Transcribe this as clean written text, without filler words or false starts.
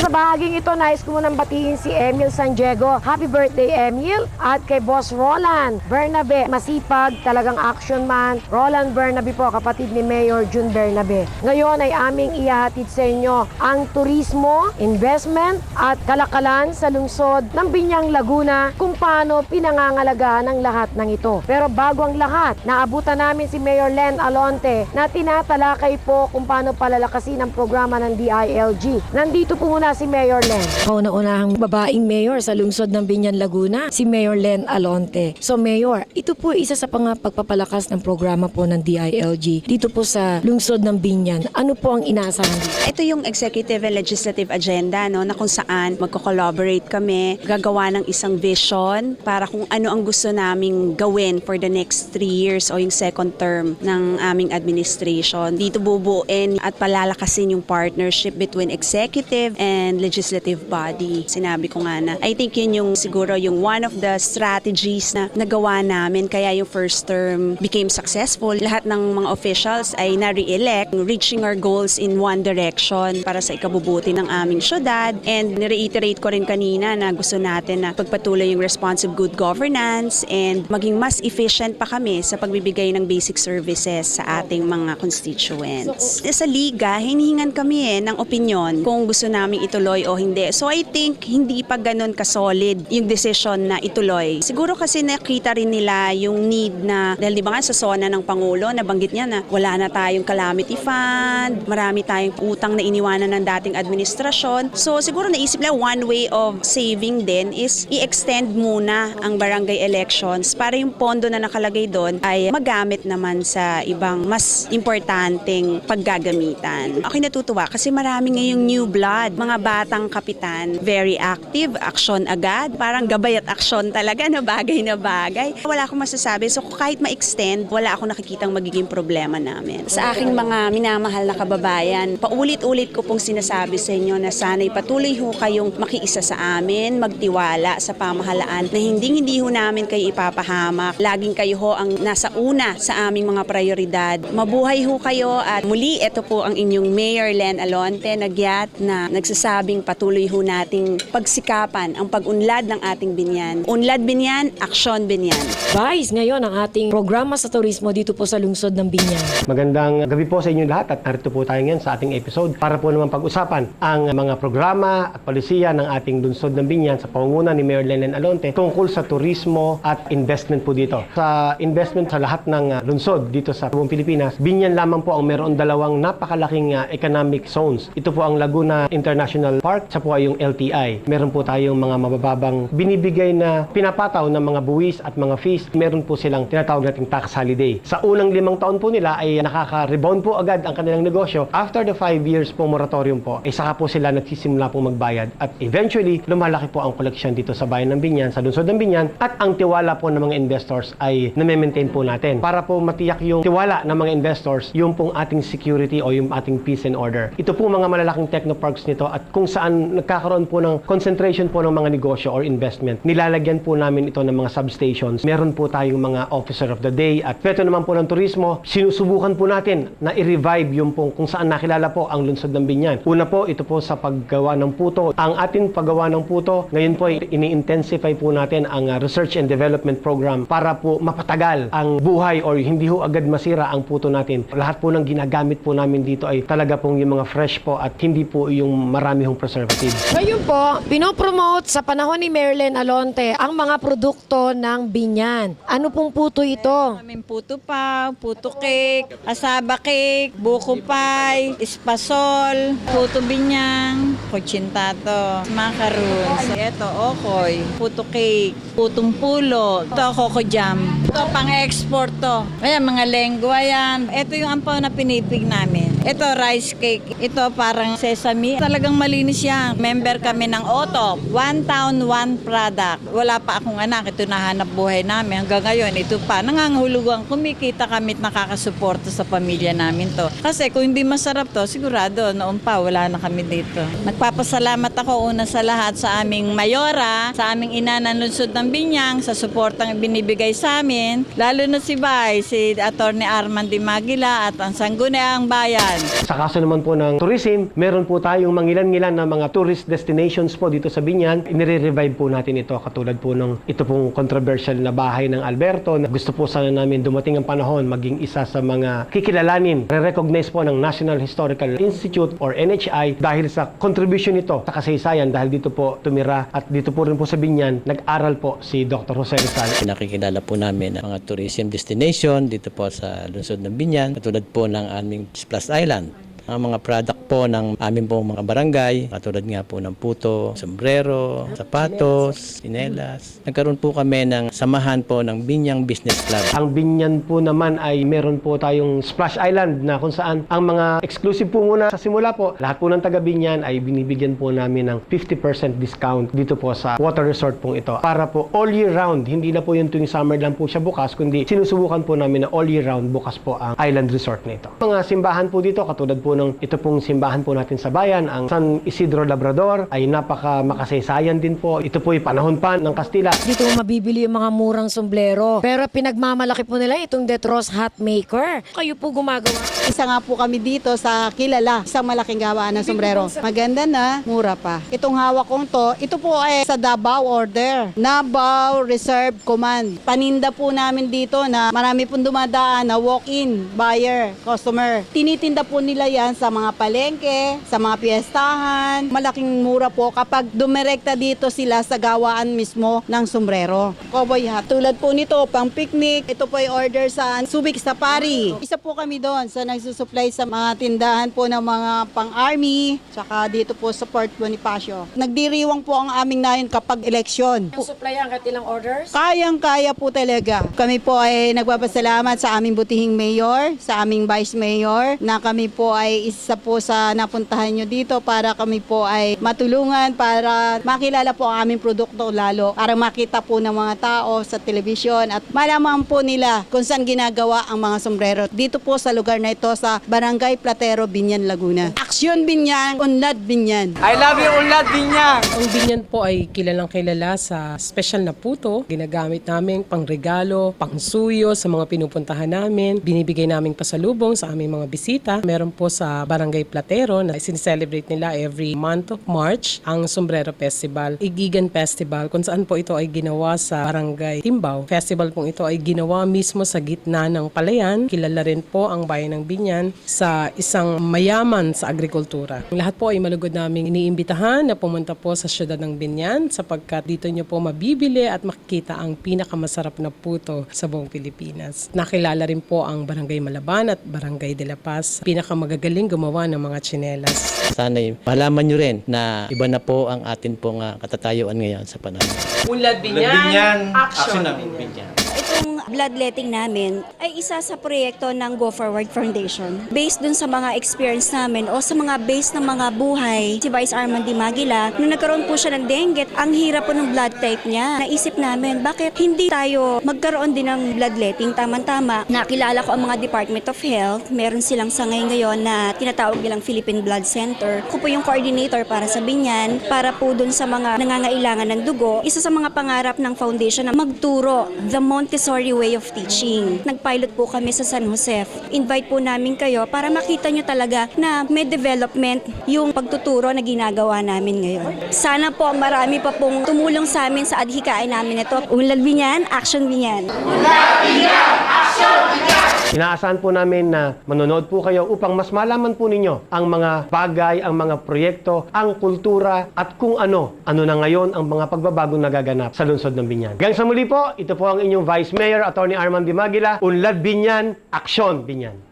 Sa bahaging ito, nais ko munang batiin si Emil San Diego. Happy birthday, Emil! At kay Boss Roland Bernabe, masipag, talagang action man. Roland Bernabe po, kapatid ni Mayor June Bernabe. Ngayon ay aming ihahatid sa inyo ang turismo, investment at kalakalan sa lungsod ng Biñang, Laguna, kung paano pinangangalagaan ang lahat ng ito. Pero bago ang lahat, naabutan namin si Mayor Len Alonte na tinatalakay po kung paano palalakasin ang programa ng DILG. Nandito po muna si Mayor Len. Kauna-unahang babaeng mayor sa lungsod ng Biñang, Laguna, si Mayor Len Alonte. So Mayor, ito po isa sa pagpapalakas ng programa po ng DILG dito po sa lungsod ng Biñang. Ano po ang inaasahan dito? Ito yung executive and legislative agenda, no, na kung saan magko-collaborate kami, gagawa ng isang vision para kung ano ang gusto naming gawin for the next 3 years o yung second term ng aming administration. Dito bubuin at palalakasin yung partnership between executive and legislative body. Sinabi ko nga na, I think yun yung siguro yung one of the strategies na nagawa namin kaya yung first term became successful. Lahat ng mga officials ay na-re-elect, reaching our goals in one direction para sa ikabubuti ng aming syudad. And nireiterate ko rin kanina na gusto natin na pagpatuloy yung responsive good governance and maging mas efficient pa kami sa pagbibigay ng basic services sa ating mga constituents. Sa liga, hinihingan kami ng opinion kung gusto namin ituloy o hindi. So I think hindi pa ganun ka-solid yung decision na ituloy. Siguro kasi nakita rin nila yung need na, dahil di ba nga sa zona ng Pangulo, nabanggit niya na wala na tayong calamity fund, marami tayong utang na iniwanan ng dating administrasyon. So siguro naisip nila one way of saving din is i-extend muna ang barangay elections para yung pondo na nakalagay doon ay magamit naman sa ibang mas importanteng paggagamitan. Ako'y natutuwa kasi marami ngayong new blood, mga batang kapitan, very active, aksyon agad, parang gabay at aksyon talaga na bagay na bagay. Wala akong masasabi, so kahit ma-extend, wala akong nakikitang magiging problema namin. Sa aking mga minamahal na kababayan, paulit-ulit ko pong sinasabi sa inyo na sana'y patuloy ho kayong makiisa sa amin, magtiwala sa pamahalaan na hindi ho namin kayo ipapahamak. Laging kayo ho ang nasa una sa aming mga prioridad. Mabuhay ho kayo at muli ito po ang inyong Mayor Len Alonte Nagyat na nagsasabing patuloy ho nating pagsikapan ang pag-unlad ng ating Biñan. Unlad Biñan, aksyon Biñan. Vice, ngayon ang ating programa sa turismo dito po sa lungsod ng Biñang. Magandang gabi po sa inyo lahat at narito po tayo ngayon sa ating episode para po naman pag-usapan ang mga programa at polisiya ng ating lungsod ng Biñang sa pangunguna ni Mayor Len Alonte tungkol sa turismo at investment po dito. Sa investment sa lahat ng lungsod dito sa buong Pilipinas, Biñang lamang po ang meron dalawang napakalaking economic zones. Ito po ang Laguna International Park, sa po ay yung LTI. Meron po tayong mga mabababang binibigay na pinapataw ng mga buwis at mga fees. Meron po silang tinatawag nating tax holiday. Sa unang 5 taon po nila ay nakaka-rebound po agad ang kanilang negosyo. After the 5 years po moratorium po, ay saka po sila nagsisimula po magbayad at eventually lumalaki po ang koleksyon dito sa bayan ng Biñan, sa lungsod ng Biñan, at ang tiwala po ng mga investors ay na-maintain po natin. Para po matiyak yung tiwala ng mga investors, yung pong ating security o yung ating peace and order. Ito po mga malalaking technoparks nito at kung saan nagkakaroon po ng concentration po ng mga negosyo or investment, nilalagyan po namin ito ng mga substations. Meron po tayong mga officer of the day at ito naman po ng turismo, sinusubukan po natin na i-revive yung pong kung saan nakilala po ang lungsod ng Biñan. Una po, ito po sa paggawa ng puto. Ang ating paggawa ng puto, ngayon po ini-intensify po natin ang research and development program para po mapatagal ang buhay or hindi ho agad masira ang puto natin. Lahat po ng ginagamit po namin dito ay talaga pong yung mga fresh po at hindi po yung marami hong preservatives. Ngayon po, pinopromote sa panahon ni Mayor Len Alonte ang mga produkto ng Biñan. Ano pong puto ito? Aming puto pa, puto cake, asaba cake, buko pie, espasol, puto binyang, kutsintado, macaroons. Ito, okoy, puto cake, putong pulo, ito coco jam. Ito pang-export to. Ayan, mga lengua yan. Ito yung ampaw na pinipig namin. Ito rice cake. Ito parang sesame. Talagang malinis yan. Member kami ng OTOP. One town, one product. Wala pa akong anak. Ito nahanap buhay namin. Hanggang ngayon, ito pa. Nangangahulugan. Kumikita kami at nakakasuporta sa pamilya namin to. Kasi kung hindi masarap to, sigurado, noon pa, wala na kami dito. Nagpapasalamat ako una sa lahat sa aming mayora, sa aming ina ng lungsod ng Biñang, sa suportang binibigay sa amin. Lalo na si Bay, si Atty. Arman Di Magila at ang Sangguniang Bayan. yan. Sa kaso naman po ng tourism, meron po tayong mangilan-ngilan na mga tourist destinations po dito sa Binyan. Inire-revive po natin ito katulad po ng ito pong controversial na bahay ng Alberto na gusto po sana namin dumating ang panahon maging isa sa mga kikilalanin. Re-recognize po ng National Historical Institute or NHI dahil sa contribution nito sa kasaysayan dahil dito po tumira at dito po rin po sa Binyan nag-aral po si Dr. Jose Rizal. Pinakikilala po namin ang mga tourism destination dito po sa lungsod ng Binyan, katulad po ng aming Splash Island. Ang mga product po ng aming pong mga barangay, katulad nga po ng puto, sombrero, sapatos, sinelas. Nagkaroon po kami ng samahan po ng Binyang Business Club. Ang Binyan po naman ay meron po tayong Splash Island na kung saan ang mga exclusive po muna sa simula po, lahat po ng taga Binyan ay binibigyan po namin ng 50% discount dito po sa water resort pong ito. Para po all year round, hindi na po yung tuwing summer lang po siya bukas, kundi sinusubukan po namin na all year round bukas po ang island resort na ito. Mga simbahan po dito, katulad po ng ito pong simbahan po natin sa bayan, ang San Isidro Labrador ay napaka makasaysayan din po. Ito po ay panahon pa ng Kastila. Dito mo mabibili yung mga murang sombrero. Pero pinagmamalaki po nila itong Detros Hat Maker. Kayo po gumagawa. Isa nga po kami dito sa Kilala, isang malaking gawaan ng sombrero. Maganda na, mura pa. Itong hawak kong to, ito po ay sa Davao order. Davao Reserve Command. Paninda po namin dito na marami pong dumadaan na walk-in buyer, customer. Tinitinda po nila yan sa mga palengke, sa mga piyestahan. Malaking mura po kapag dumirekta dito sila sa gawaan mismo ng sombrero. Cowboy hat. Tulad po nito, pang picnic. Ito po ay order sa Subic Safari. Isa po kami doon sa nagsusupply sa mga tindahan po ng mga pang-army, tsaka dito po sa Port Bonifacio. Nagdiriwang po ang aming nayon kapag eleksyon. Supply ang katilang orders? Kayang-kaya po talaga. Kami po ay nagpapasalamat sa aming butihing mayor, sa aming vice mayor, na kami po ay isa po sa napuntahan nyo dito para kami po ay matulungan para makilala po ang aming produkto lalo, para makita po ng mga tao sa telebisyon at malaman po nila kung saan ginagawa ang mga sombrero. Dito po sa lugar na ito sa Barangay Platero, Binyan, Laguna. Aksyon Binyan, Unlad Binyan. Ang Binyan po ay kilalang kilala sa special na puto. Ginagamit namin pang regalo, pang suyo sa mga pinupuntahan namin. Binibigay naming pasalubong sa aming mga bisita. Meron po sa Barangay Platero na sincelebrate nila every month of March ang Sombrero Festival, Igigan Festival, kung saan po ito ay ginawa sa Barangay Timbao. Festival pong ito ay ginawa mismo sa gitna ng palayan. Kilala rin po ang bayan ng Binyan sa isang mayaman sa agrikultura. Lahat po ay malugod naming iniimbitahan na pumunta po sa syudad ng Binyan sapagkat dito nyo po mabibili at makikita ang pinakamasarap na puto sa buong Pilipinas. Nakilala rin po ang Barangay Malaban at Barangay de la Paz, pinakamagagaling gumawa ng mga tsinelas. Sana'y malaman nyo rin na iba na po ang atin pong katatayuan ngayon sa panahon. Unlad Binyan, action Binyan. Itong bloodletting namin ay isa sa proyekto ng Go Forward Foundation. Based dun sa mga experience namin o sa mga base ng mga buhay, si Vice Armand Di Maguila, nung nagkaroon po siya ng dengue, ang hirap po ng blood type niya. Naisip namin, bakit hindi tayo magkaroon din ng bloodletting? Tama-tama, nakilala ko ang mga Department of Health. Meron silang sa ngayon na tinatawag nilang Philippine Blood Center. Ako po yung coordinator para sa Binyan, para po dun sa mga nangangailangan ng dugo. Isa sa mga pangarap ng foundation na magturo the Montessori way of teaching. Nagpilot po kami sa San Jose. Invite po namin kayo para makita nyo talaga na may development yung pagtuturo na ginagawa namin ngayon. Sana po marami pa pong tumulong sa amin sa adhikain namin ito. Unlad Binyan, action Binyan! Inaasahan po namin na manonood po kayo upang mas malaman po ninyo ang mga bagay, ang mga proyekto, ang kultura at kung ano na ngayon ang mga pagbabagong nagaganap sa lungsod ng Binyan. Hanggang sa muli po, ito po ang inyong Vice Mayor, Atty. Armand Di Maguila, Unlad Binyan, Aksyon Binyan.